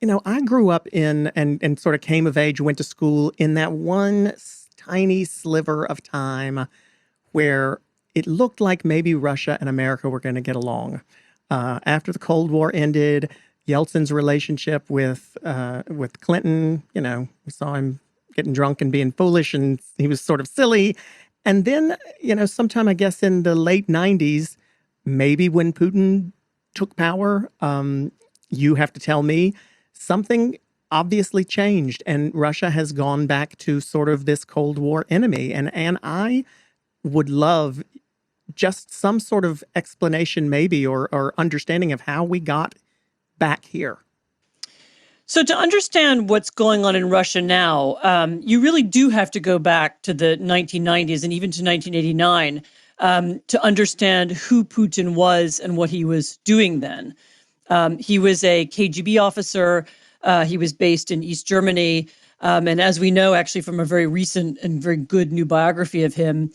I grew up in and sort of came of age, went to school in that one tiny sliver of time where it looked like maybe Russia and America were going to get along. After the Cold War ended, Yeltsin's relationship with Clinton, we saw him getting drunk and being foolish, and he was sort of silly. And then, sometime I guess in the late '90s, maybe when Putin took power, you have to tell me something obviously changed, and Russia has gone back to sort of this Cold War enemy. And I would love just some sort of explanation, maybe, or understanding of how we got back here. So to understand what's going on in Russia now, you really do have to go back to the 1990s and even to 1989 to understand who Putin was and what he was doing then. He was a KGB officer. He was based in East Germany. And as we know, actually, from a very recent and very good new biography of him,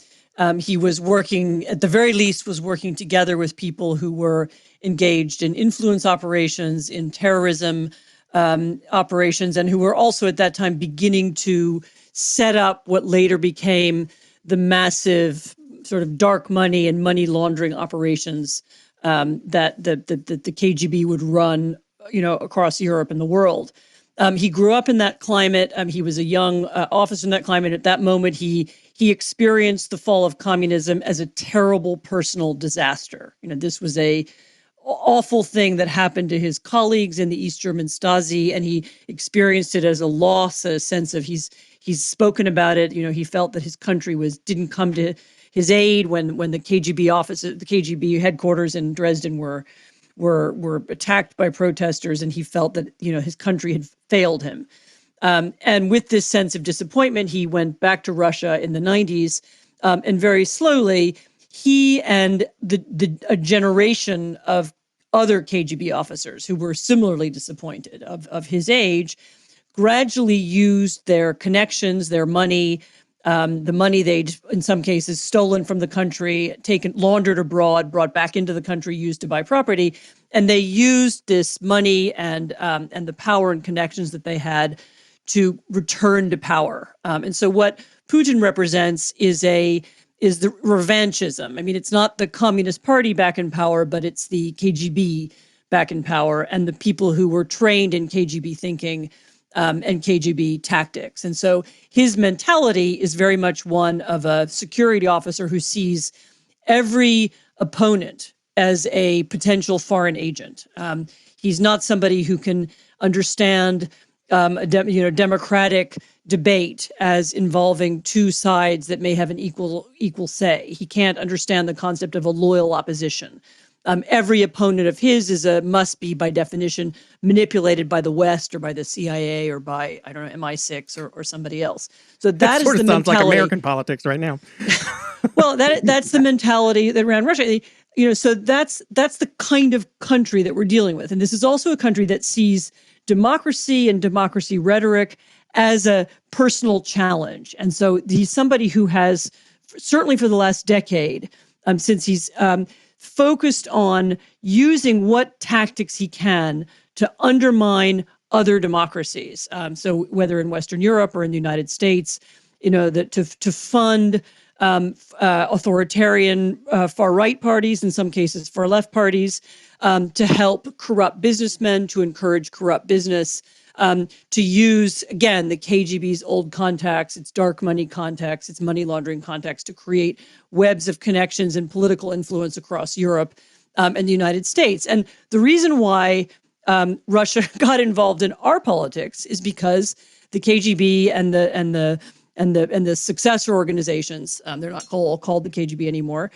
he was working, at the very least, was working together with people who were engaged in influence operations, in terrorism operations, and who were also at that time beginning to set up what later became the massive sort of dark money and money laundering operations that the KGB would run, across Europe and the world. He grew up in that climate. He was a young officer in that climate. At that moment, he experienced the fall of communism as a terrible personal disaster. This was a awful thing that happened to his colleagues in the East German Stasi, and he experienced it as a loss, a sense of he's spoken about it. He felt that his country didn't come to his aid when the KGB headquarters in Dresden were attacked by protesters, and he felt that his country had failed him. And with this sense of disappointment, he went back to Russia in the 90s, and very slowly, he and a generation of other KGB officers who were similarly disappointed of his age gradually used their connections, their money, the money they'd, in some cases, stolen from the country, laundered abroad, brought back into the country, used to buy property. And they used this money and the power and connections that they had to return to power. And so what Putin represents is the revanchism. I mean, it's not the Communist Party back in power, but it's the KGB back in power and the people who were trained in KGB thinking and KGB tactics. And so his mentality is very much one of a security officer who sees every opponent as a potential foreign agent. He's not somebody who can understand democratic debate as involving two sides that may have an equal say. He can't understand the concept of a loyal opposition. Every opponent of his must be, by definition, manipulated by the West or by the CIA or by, I don't know, MI6 or somebody else. So that is the mentality. Sounds like American politics right now. Well, that's the mentality that ran Russia. So that's the kind of country that we're dealing with. And this is also a country that sees democracy and democracy rhetoric as a personal challenge. And so he's somebody who has, certainly for the last decade, since he's focused on using what tactics he can to undermine other democracies. So whether in Western Europe or in the United States, that to fund authoritarian far-right parties, in some cases far-left parties, to help corrupt businessmen, to encourage corrupt business, to use, again, the KGB's old contacts, its dark money contacts, its money laundering contacts to create webs of connections and political influence across Europe and the United States. And the reason why Russia got involved in our politics is because the KGB and the successor organizations, they're not all called the KGB anymore,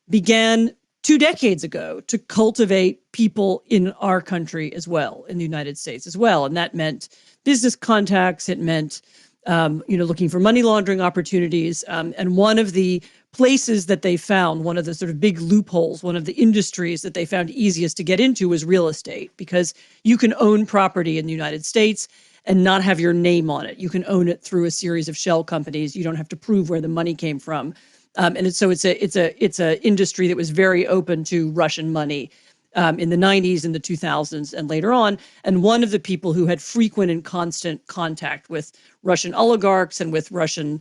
began 2 decades ago to cultivate people in our country as well, in the United States as well. And that meant business contacts. It meant, looking for money laundering opportunities. And one of the places that they found, one of the sort of big loopholes, one of the industries that they found easiest to get into was real estate, because you can own property in the United States and not have your name on it. You can own it through a series of shell companies. You don't have to prove where the money came from. And it's an industry that was very open to Russian money in the 90s and the 2000s and later on. And one of the people who had frequent and constant contact with Russian oligarchs and with Russian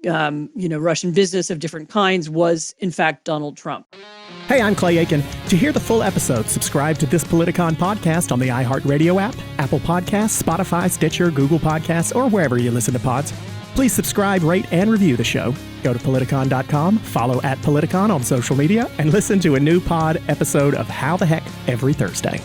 business of different kinds was, in fact, Donald Trump. Hey, I'm Clay Aiken. To hear the full episode, subscribe to this Politicon podcast on the iHeartRadio app, Apple Podcasts, Spotify, Stitcher, Google Podcasts, or wherever you listen to pods. Please subscribe, rate, and review the show. Go to Politicon.com, follow @Politicon on social media, and listen to a new pod episode of How the Heck every Thursday.